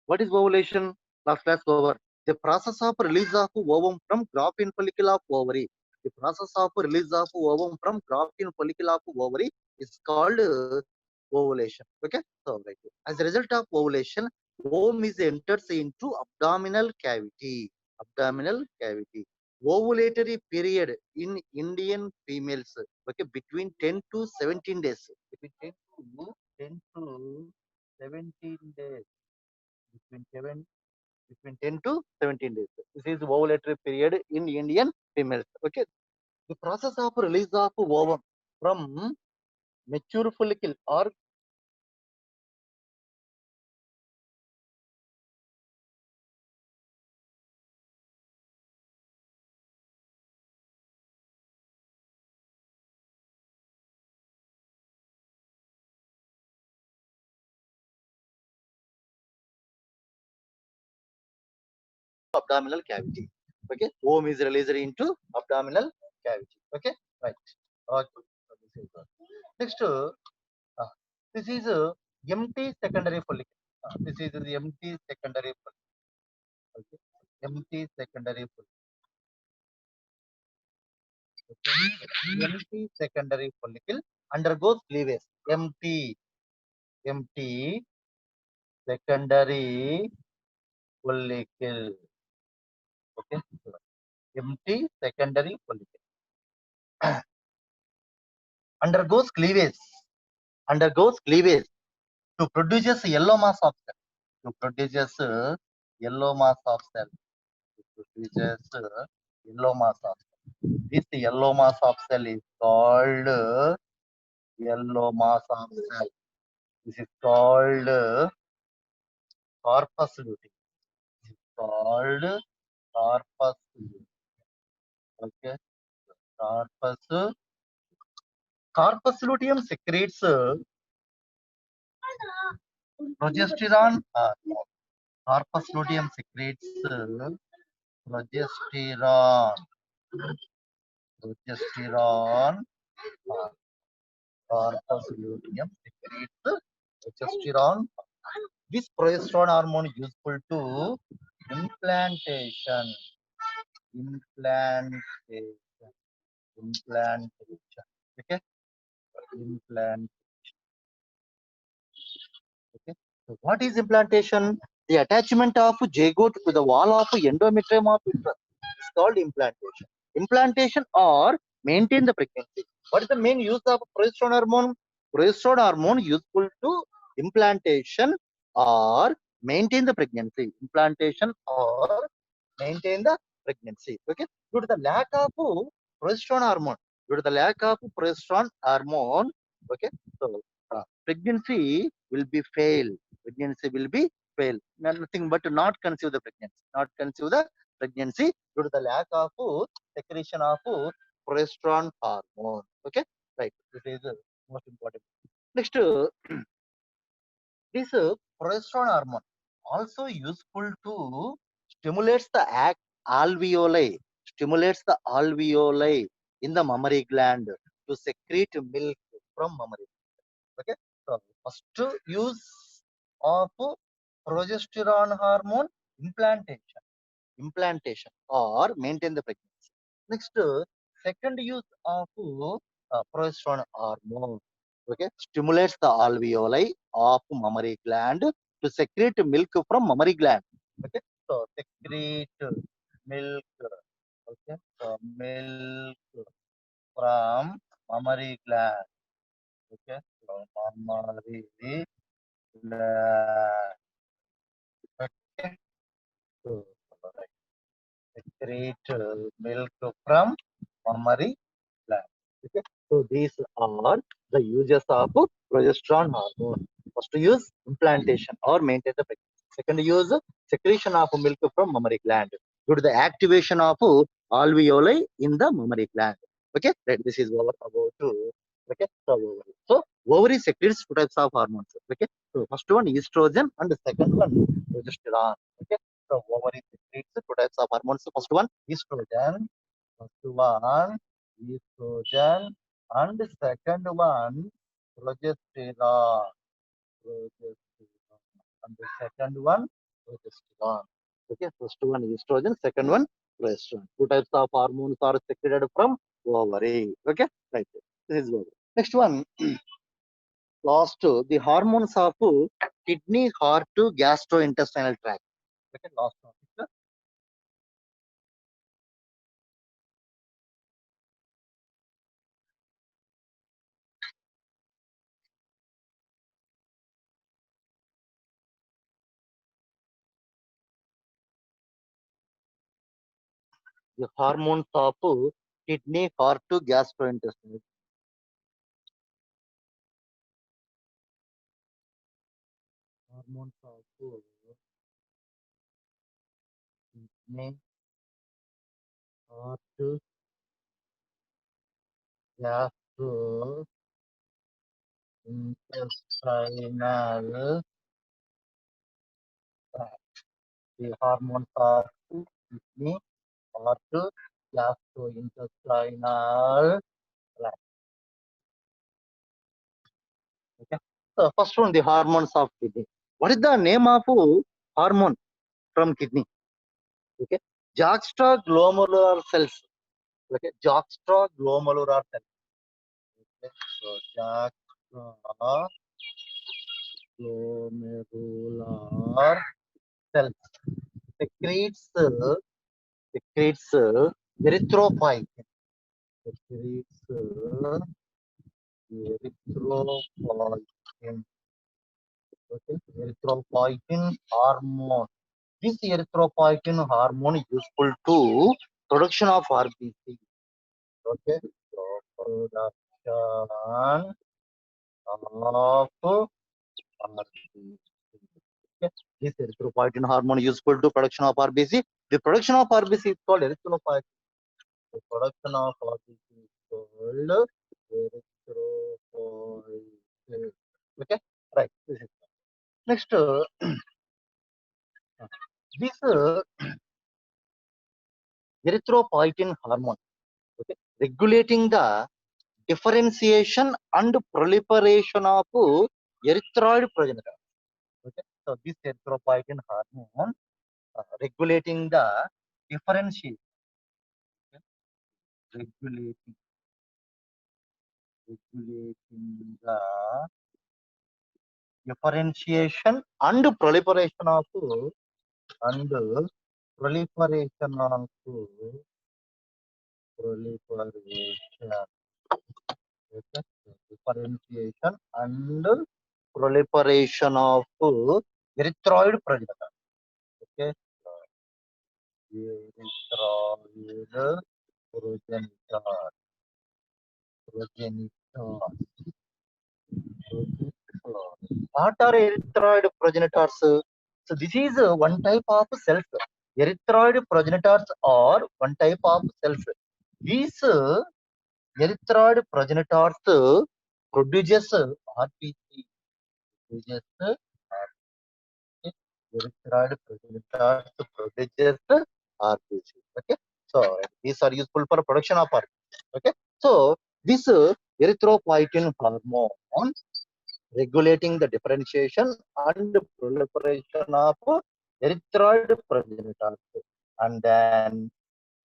What is ovulation? Last class over. The process of release of ovum from Graafian follicle of ovary. The process of release of ovum from Graafian follicle of ovary is called ovulation. Okay. So, right. As a result of ovulation, ovum is enters into abdominal cavity. Abdominal cavity. Ovulatory period in Indian females. Okay, between 10 to 17 days. Between 10 to 17 days. Between 10 to 17 days. This is ovulatory period in Indian females. Okay. The process of release of ovum from mature follicle or abdominal cavity. Okay. Ovum is released into abdominal cavity. Okay. Right. Okay. Next, this is empty secondary follicle. This is the empty secondary follicle. Okay. Empty secondary follicle. Okay. Empty secondary follicle undergoes cleavage. Empty secondary follicle. Okay. Empty secondary follicle undergoes cleavage. Undergoes cleavage to produce yellow mass of cell. To produce yellow mass of cell. To produces yellow mass of cell. This yellow mass of cell is called yellow mass of cell. This is called corpus luteum. This is called corpus luteum. Okay. Corpus luteum secretes progesterone. Corpus luteum secretes progesterone. Progesterone. Corpus luteum secretes progesterone. This progesterone hormone useful to implantation. Implantation. Implantation. Okay. Implant. Okay. So what is implantation? The attachment of zygote to the wall of endometrium of uterus is called implantation. Implantation or maintain the pregnancy. What is the main use of progesterone hormone? Progesterone hormone useful to implantation or maintain the pregnancy. Implantation or maintain the pregnancy. Okay. Due to the lack of progesterone hormone. Due to the lack of progesterone hormone. Okay. So pregnancy will be fail. Pregnancy will be fail. Nothing but not conceive the pregnancy. Not conceive the pregnancy due to the lack of secretion of progesterone hormone. Okay, right. This is most important. Next, this progesterone hormone also useful to stimulates the alveoli. Stimulates the alveoli in the mammary gland to secrete milk from mammary. Okay. So first use of progesterone hormone implantation. Implantation or maintain the pregnancy. Next, second use of progesterone hormone. Okay, stimulates the alveoli of mammary gland to secrete milk from mammary gland. Okay, so secrete milk. Okay, so milk from mammary gland. Okay, so mammary gland. Okay, so secrete milk from mammary gland. Okay, so these are the uses of progesterone hormone. First use implantation or maintain the pregnancy. Second use secretion of milk from mammary gland due to the activation of alveoli in the mammary gland. Okay, right. This is over about okay. So ovary secretes two types of hormones. Okay, so first one estrogen and the second one progesterone. Okay, so ovary secretes two types of hormones. So first one estrogen. First one estrogen and the second one progesterone. Progesterone. And the second one progesterone. Okay, first one estrogen, second one progesterone. Two types of hormones are secreted from ovary. Okay, right. This is ovary. Next one, last the hormones of kidney, heart, gastrointestinal tract. Okay, last topic. The hormones of kidney, heart, gastrointestinal. Hormones of kidney, heart, gastrointestinal tract. The hormones of kidney, heart, gastrointestinal tract. Okay. So first one, the hormones of kidney. What is the name of hormone from kidney? Okay. Juxtaglomerular cells. Okay. Juxtaglomerular cells. Okay. So juxtaglomerular cells secretes erythropoietin. Secretes erythropoietin. Okay. Erythropoietin hormone. This erythropoietin hormone is useful to production of RBC. Okay. So production of RBC. Okay. This erythropoietin hormone is useful to production of RBC. The production of RBC is called erythropoietin. The production of RBC is called erythropoietin. Okay. Right. This is next. This erythropoietin hormone. Okay. Regulating the differentiation and proliferation of erythroid progenitor. Okay. So this erythropoietin hormone regulating the differentiation, okay, regulating, regulating the differentiation and proliferation of and proliferation of proliferation, okay, differentiation and proliferation of erythroid progenitor. Okay, erythroid progenitor, progenitor. Okay. What are erythroid progenitors? So this is one type of cells. Erythroid progenitors are one type of cells. These erythroid progenitors produces RBC, produces erythroid progenitors produces RBC. Okay, so these are useful for production of RBC. Okay, so this erythropoietin hormone regulating the differentiation and proliferation of erythroid progenitors. And then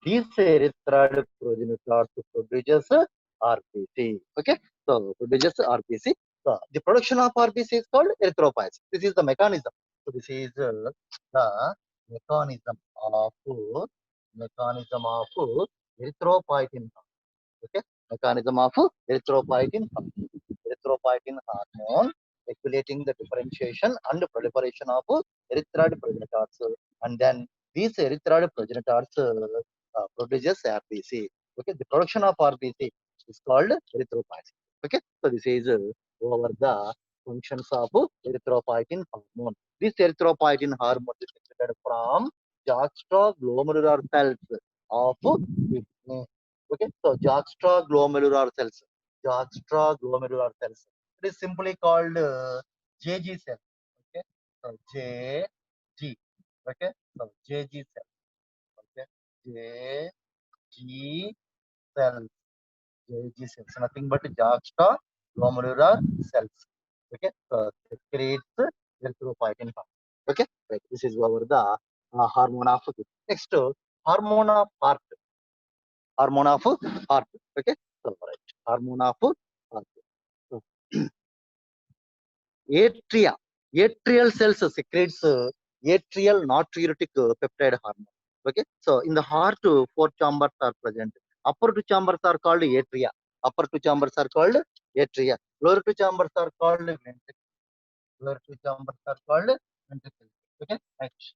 these erythroid progenitors produces RBC. Okay, so produces RBC. So the production of RBC is called erythropoiesis. This is the mechanism. So this is the mechanism of erythropoietin. Okay, mechanism of erythropoietin hormone regulating the differentiation and proliferation of erythroid progenitors, and then these erythroid progenitors produces RBC. Okay, the production of RBC is called erythropoietin. Okay, so this is over the functions of erythropoietin hormone. This erythropoietin hormone is secreted from juxtaglomerular cells of kidney. Okay, so juxtaglomerular cells. Juxtaglomerular cells. It is simply called JG cell. Okay, so JG. Okay, so JG cell. Okay, JG cells. JG cells. Nothing but juxtaglomerular cells. Okay, so it creates erythropoietin. Okay, right. This is over the hormone of next hormone of heart. Hormone of heart. Okay, so right. Hormone of heart. So, atria. Atrial cells secretes atrial natriuretic peptide hormone. Okay, so in the heart, four chambers are present. Upper two chambers are called atria. Upper two chambers are called atria. Lower two chambers are called ventricle. Lower two chambers are called ventricle. Okay, next.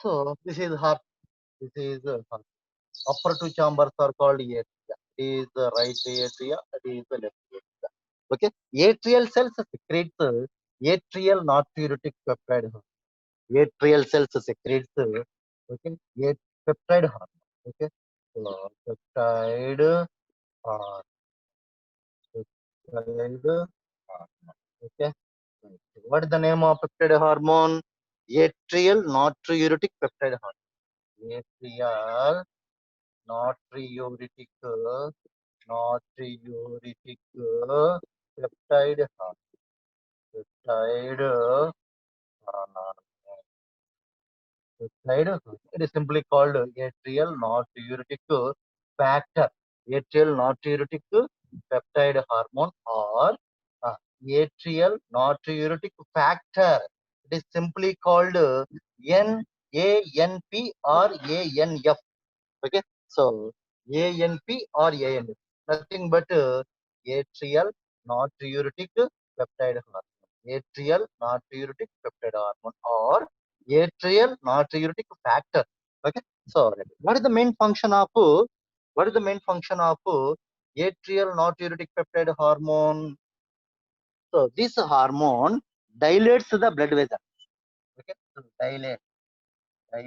So this is heart. This is heart. Upper two chambers are called atria. It is the right atria. It is the left atria. Okay, atrial cells secretes atrial natriuretic peptide hormone. Atrial cells secretes okay peptide hormone. Okay, so peptide hormone. Peptide hormone. Okay, what is the name of peptide hormone? Atrial natriuretic peptide hormone. Atrial natriuretic natriuretic peptide hormone. Peptide peptide. It is simply called atrial natriuretic factor. Atrial natriuretic peptide hormone or atrial natriuretic factor. It is simply called NANP or ANF. Okay, so ANP or ANF, nothing but atrial natriuretic peptide hormone. Atrial natriuretic peptide hormone or atrial natriuretic factor. Okay, so what is the main function of atrial natriuretic peptide hormone? So this hormone dilates the blood vessel. Okay, so dilates the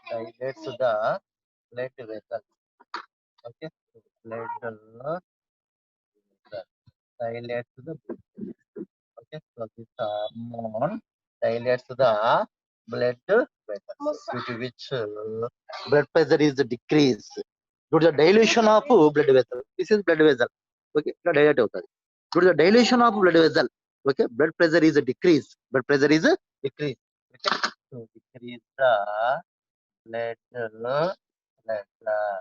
dilates the blood vessel. Okay, so blood vessel dilates the blood. Okay, so this hormone dilates the blood vessel, due to which blood pressure is decreased. Due to the dilation of blood vessel, this is blood vessel. Okay, ఇక్కడ dilate అవుతుంది. Due to the dilation of blood vessel, okay, blood pressure is decreased. Blood pressure is decreased. Okay, so decrease the blood pressure.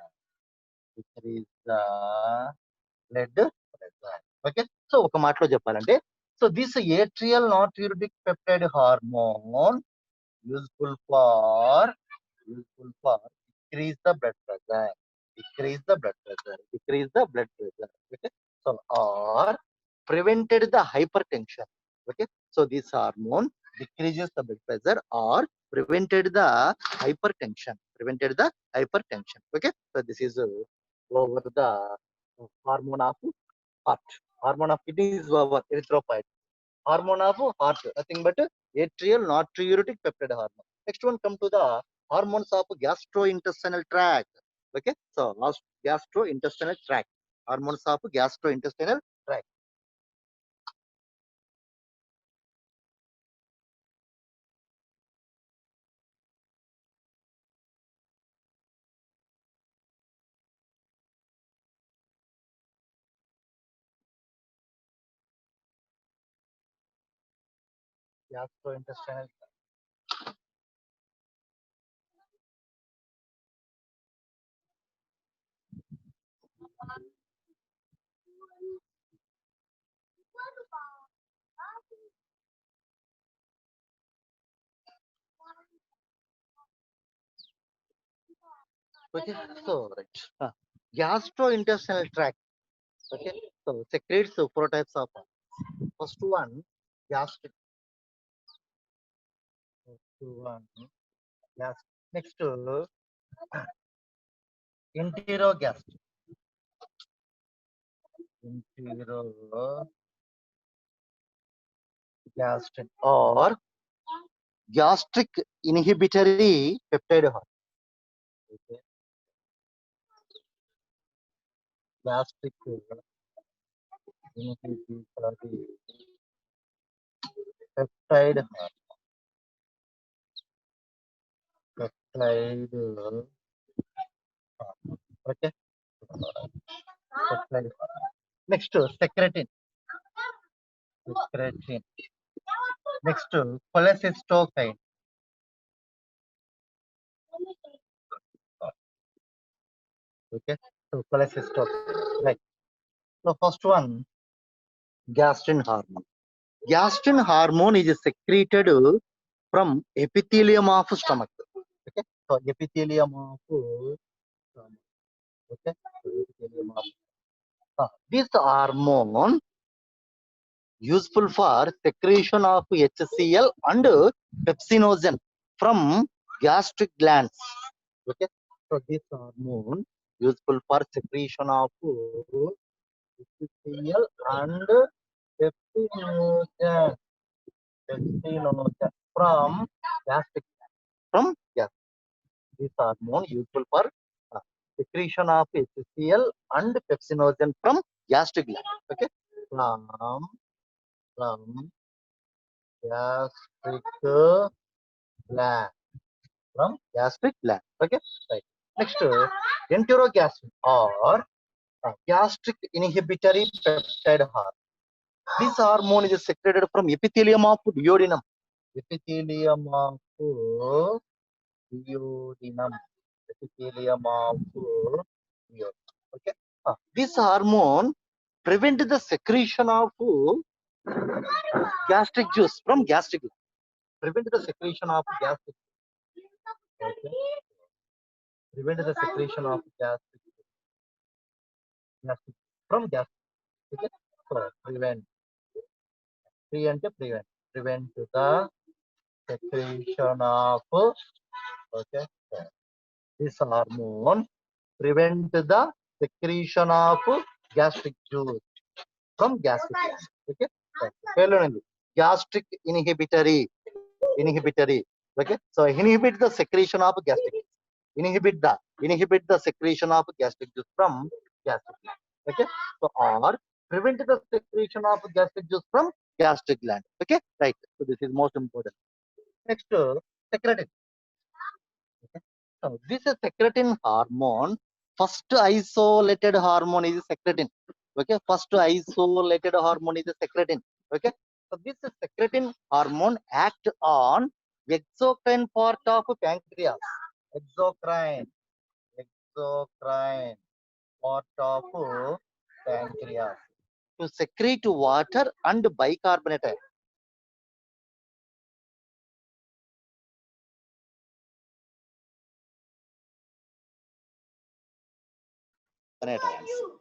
Decrease the blood pressure. Okay, so ఒక మాటలో చెప్పాలంటే, so this atrial natriuretic peptide hormone useful for useful for decrease the blood pressure, decrease the blood pressure, decrease the blood pressure. Okay, so or prevented the hypertension. Okay, so this hormone decreases the blood pressure or prevented the hypertension, prevented the hypertension. Okay, so this is over the hormone of heart. Hormone of kidney is over erythropoietin. Hormone of heart, nothing but atrial natriuretic peptide hormone. Next one come to the hormones of gastrointestinal tract. Okay, so last gastrointestinal tract. Hormones of gastrointestinal tract. Gastrointestinal tract. Okay, so right. Gastrointestinal tract. Okay, so secretes four types of. First one, gastric. First one, gas. Next, enterogastric. Enterogastric or gastric inhibitory peptide hormone. Okay. gastric inhibitory peptide hormone. Okay. Peptide hormone. Next, secretin. Secretin. Next, cholecystokine. Okay. So cholecystokine. Right. So first one, gastrin hormone. Gastrin hormone is secreted from epithelium of stomach. Okay. So epithelium of stomach. Okay. So epithelium of this hormone useful for secretion of HCl and pepsinogen from gastric glands. Okay. So this hormone useful for secretion of HCl and pepsinogen, from gastric from gas. This hormone useful for secretion of HCl and pepsinogen from gastric gland. Okay. From gastric gland. From gastric gland. Okay. Right. Next, enterogastrin or gastric inhibitory peptide hormone. This hormone is secreted from epithelium of duodenum. Epithelium of duodenum. Epithelium of duodenum. Okay. This hormone prevent the secretion of gastric juice from gastric gland. Prevent the secretion of gastric. Okay. Prevent the secretion of gastric from gastric. Okay. So prevent. Prevent the secretion of okay. This hormone prevent the secretion of gastric juice from gastric gland. Okay. Right. Gastric inhibitory. Okay. So inhibit the secretion of gastric. Inhibit the secretion of gastric juice from gastric gland. Okay. So or prevent the secretion of gastric juice from gastric gland. Okay. Right. So this is most important. Next, secretin. Okay. So this is secretin hormone. First isolated hormone is secretin. Okay. First isolated hormone is secretin. Okay. So this secretin hormone act on exocrine part of pancreas. Exocrine part of pancreas to secrete water and bicarbonate ion.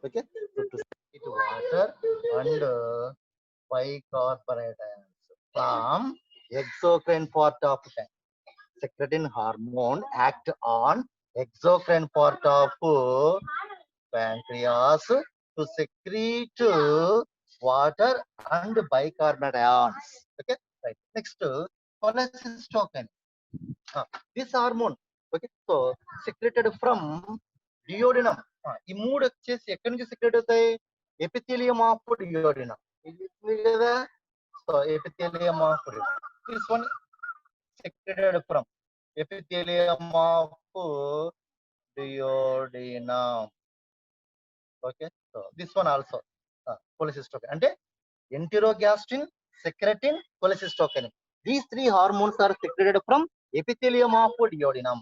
Okay, so to secrete water and bicarbonate ions from exocrine part of pancreas. Secretin hormone act on exocrine part of pancreas to secrete water and bicarbonate ions. Okay, right. Next, cholecystokine. This hormone, okay, so secreted from duodenum. ఈ మూడు వచ్చేసి ఎక్కడి నుంచి secret అవుతాయి? Epithelium of duodenum. ఇది కదా, so epithelium of this one secreted from epithelium of duodenum. Okay, so this one also cholecystokine అంటే enterogastrin, secretin, cholecystokine. These three hormones are secreted from epithelium of duodenum.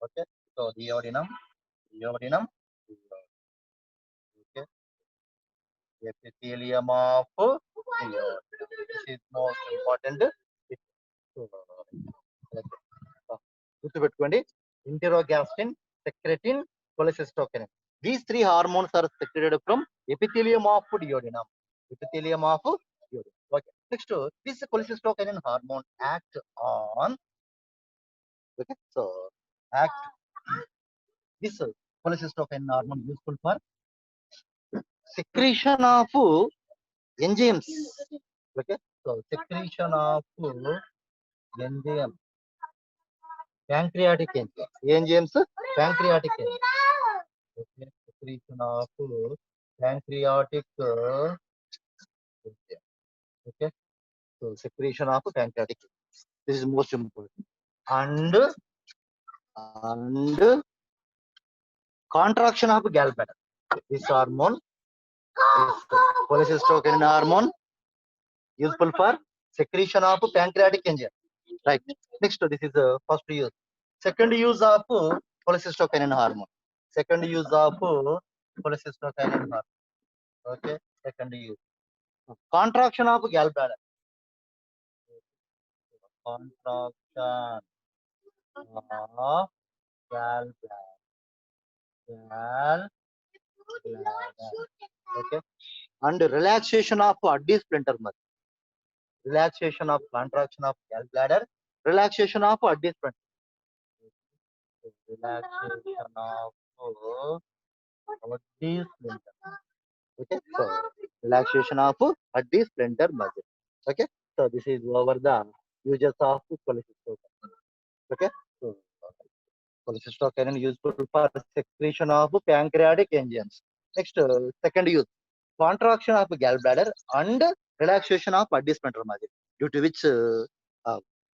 Okay, so duodenum. Okay, epithelium of duodenum. This is most important. గుర్తుపెట్టుకోండి, enterogastrin, secretin, cholecystokine. These three hormones are secreted from epithelium of duodenum. Epithelium of duodenum. Okay. Next, this cholecystokine hormone act on. Okay. So act. This cholecystokine hormone useful for secretion of enzymes. Okay. So secretion of enzyme. Pancreatic enzymes. Enzymes, pancreatic enzymes. Okay. Secretion of pancreatic okay, so secretion of pancreatic, this is most important. And contraction of gallbladder, this hormone is cholecystokinase hormone useful for secretion of pancreatic enzyme, right? Next, this is the first use. Second use of cholecystokinase hormone, second use of cholecystokinase hormone, okay, second use. Contraction of gallbladder, contraction of gallbladder, okay, and relaxation of Addi splinter muscle, relaxation of contraction of gallbladder, relaxation of Addi splinter, relaxation of Addi splinter, okay, so relaxation of Addi splinter muscle, okay, so this is over the uses of cholecystokinase, okay, so cholecystokinase useful for secretion of pancreatic enzymes. Next, second use, contraction of gallbladder and relaxation of Addi splinter muscle, due to which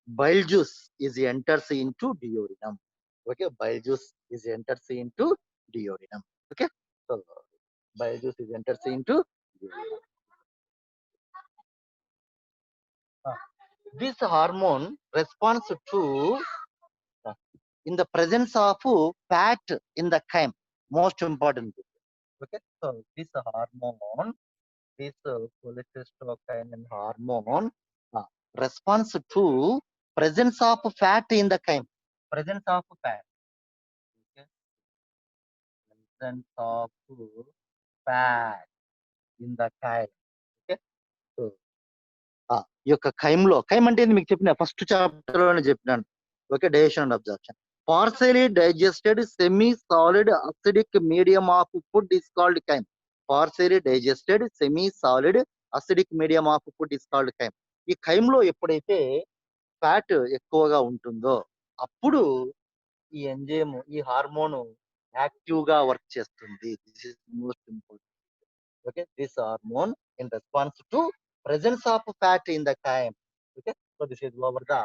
bile juice is enters into duodenum. Okay, bile juice is enters into duodenum. Okay, so bile juice is enters into duodenum. This hormone responds to in the presence of fat in the chyme, most important. Okay, so this hormone, this cholecystokinase hormone responds to presence of fat in the chyme, presence of fat, okay, presence of fat in the chyme, okay, so ఈ యొక్క ఖైమ్లో, ఖైమ్ అంటే మీకు చెప్పిన first chapter లోనే చెప్పినాను, okay, digestion and absorption. Partially digested semi solid acidic medium of food is called ఖైమ్. Partially digested semi solid acidic medium of food is called ఖైమ్. ఈ ఖైమ్లో ఎప్పుడైతే fat ఎక్కువగా ఉంటుందో అప్పుడు ఈ ఎంజైమ్, ఈ హార్మోన్ యాక్టివ్ గా వర్క్ చేస్తుంది. This is most important. Okay, this hormone in response to presence of fat in the chyme. Okay, so this is over the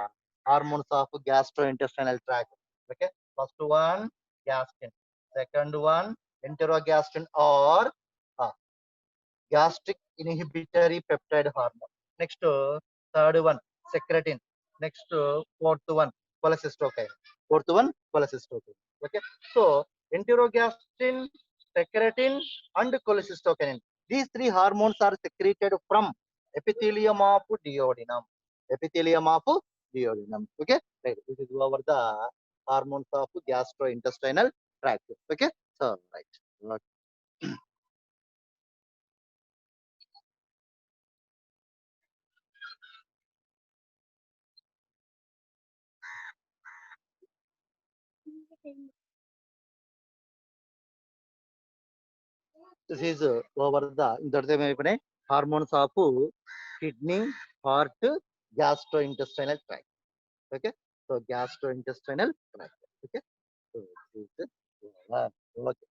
hormones of gastrointestinal tract. Okay, first one gastrin, second one enterogastrin or gastric inhibitory peptide hormone. Next, third one secretin. Next, fourth one cholecystokine. Fourth one cholecystokine. Okay, so enterogastrin, secretin, and cholecystokine. These three hormones are secreted from epithelium of duodenum. Epithelium of duodenum. Okay, right. This is over the hormones of gastrointestinal tract. Okay, so right. This is over the ఇంతటితో hormones of kidney, heart, gastrointestinal tract. Okay, so gastrointestinal tract. Okay, so this is okay.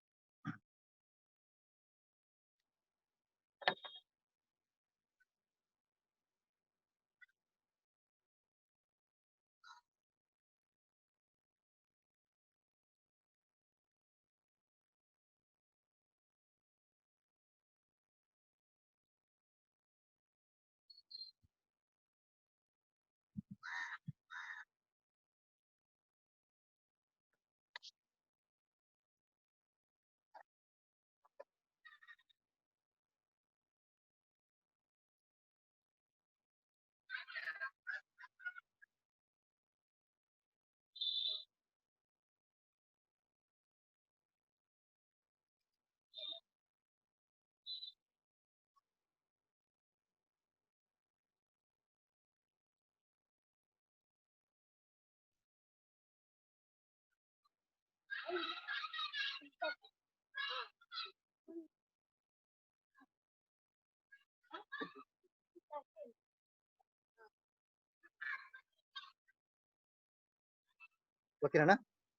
Okay, Nana.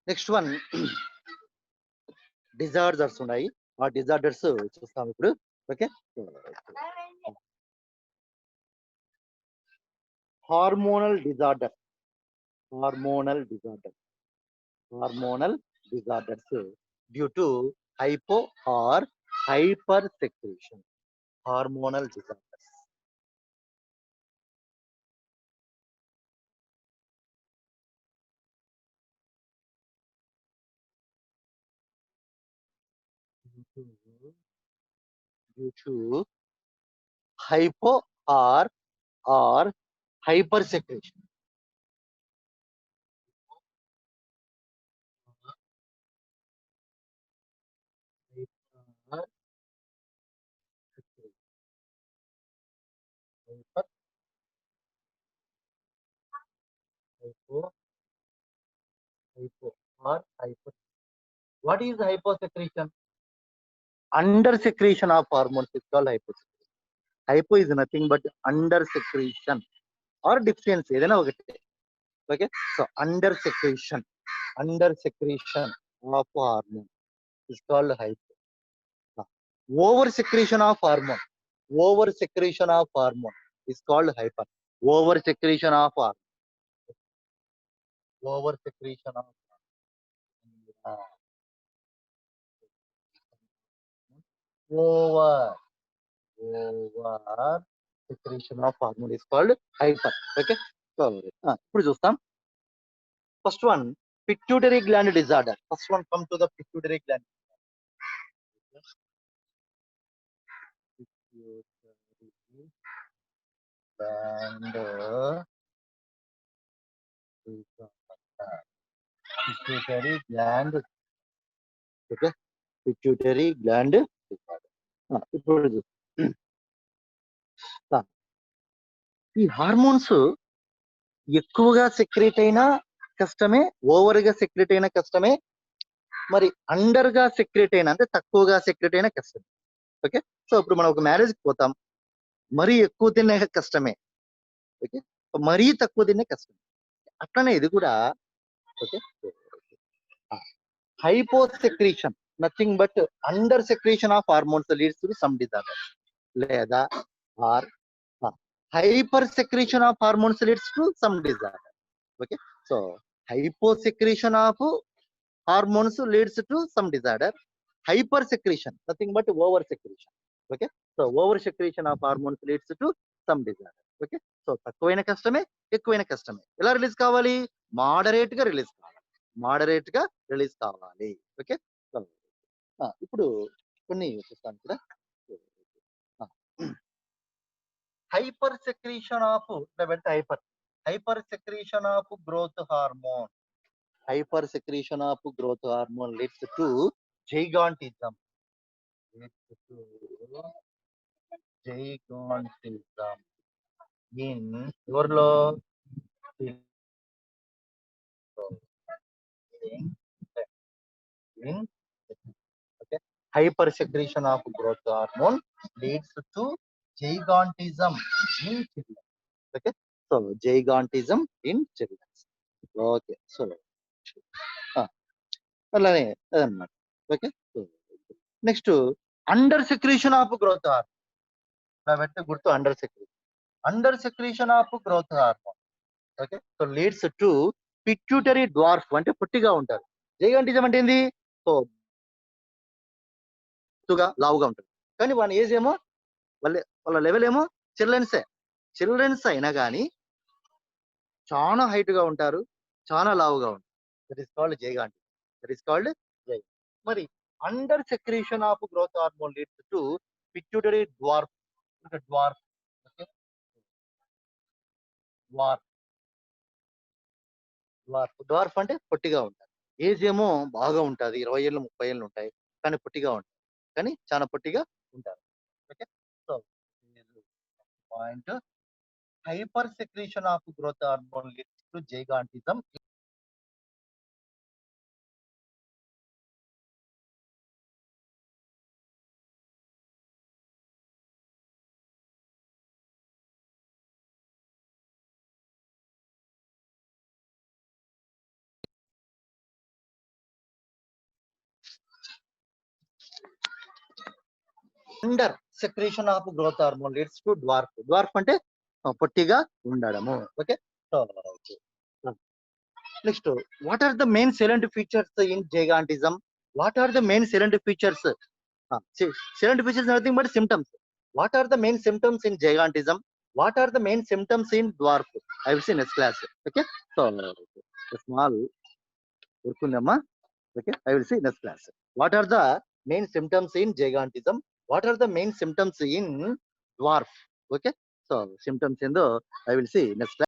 Next one disorders ఉన్నాయి. ఆ disorders చూస్తాం ఇప్పుడు. Okay, hormonal disorder, hormonal disorder, hormonal disorders due to hypo or hyper secretion, hormonal disorders. Due to hypo or hyper secretion. Hyper secretion. Hyper, hypo, hypo or hyper. What is hyposecretion? Under secretion of hormones is called hyposecretion. Hypo is nothing but under secretion or deficiency. ఏదైనా ఒకటి. Okay, so under secretion of hormone is called hypo. Over secretion of hormone, over secretion of hormone is called hyper. Over secretion of hormone, over secretion of uh, over over secretion of hormone is called hyper. Okay, so ఇప్పుడు చూస్తాం. First one, pituitary gland disorder. First one, come to the pituitary gland. Pituitary gland disorder. Pituitary gland. Okay, pituitary gland disorder. ఇప్పుడు ఈ hormones ఎక్కువగా secrete అయినా కష్టమే, over గా secrete అయినా కష్టమే, మరి అండర్ గా సెక్రేట్ అయినా అంటే తక్కువగా సెక్రేట్ అయినా కష్టమే. ఓకే, సో ఇప్పుడు మనం ఒక మ్యారేజ్ కి పోతాం, మరీ ఎక్కువ తినే కష్టమే, ఓకే, మరీ తక్కువ తినే కష్టమే. అట్లనే ఇది కూడా. Okay, hypo secretion nothing but under secretion of hormones leads to some disorder, లేదా or hyper secretion of hormones leads to some disorder. Okay, so hypo secretion of hormones leads to some disorder, hyper secretion nothing but over secretion. Okay, so over secretion of hormones leads to some disorder. Okay, so తక్కువైన కష్టమే, ఎక్కువైన కష్టమే. ఎలా release కావాలి? Moderate గా release కావాలి, moderate గా release కావాలి. ఓకే, సో ఇప్పుడు కొన్ని చూస్తాను కూడా. Hyper secretion of hyper secretion of growth hormone, hyper secretion of growth hormone leads to gigantism, leads to gigantism in ఎవరిలో? in okay, hyper secretion of growth hormone leads to gigantism in children. Okay, so gigantism in children. Okay, so అలానే అదనమాట. Okay, next under secretion of growth hormone పెట్టి గుర్తు, under secretion, under secretion of growth hormone. Okay, so leads to pituitary dwarf, అంటే పొట్టిగా ఉంటారు. జైగంటిజం అంటే ఏంది? So లావుగా ఉంటుంది, కానీ వాళ్ళ ఏజ్ ఏమో, వాళ్ళ లెవెల్ ఏమో చిల్డ్రన్స్ అయినా కానీ చాలా హైట్ గా ఉంటారు, చాలా లావుగా ఉంటారు. That is called gigantism, that is called జై. మరి under secretion of growth hormone leads to pituitary dwarf, dwarf. Okay, dwarf, dwarf అంటే పొట్టిగా ఉంటారు. ఏజ్ ఏమో బాగా ఉంటుంది, 20 ఏళ్ళు 30 ఏళ్ళు ఉంటాయి, కానీ పొట్టిగా ఉంటారు, కానీ చాలా పొట్టిగా ఉంటారు. Okay, so point, hyper secretion of growth hormone leads to gigantism. Under secretion of growth hormone leads to dwarf. Dwarf అంటే పొట్టిగా ఉండడము. Okay. So next, what are the main silent features in gigantism? What are the main silent features? Silent features is nothing but symptoms. What are the main symptoms in gigantism? What are the main symptoms in dwarf? I will see next class. Okay. So small urkundamma. Okay. I will see next class. What are the main symptoms in gigantism? What are the main symptoms in dwarf? Okay. So symptoms in the I will see next class.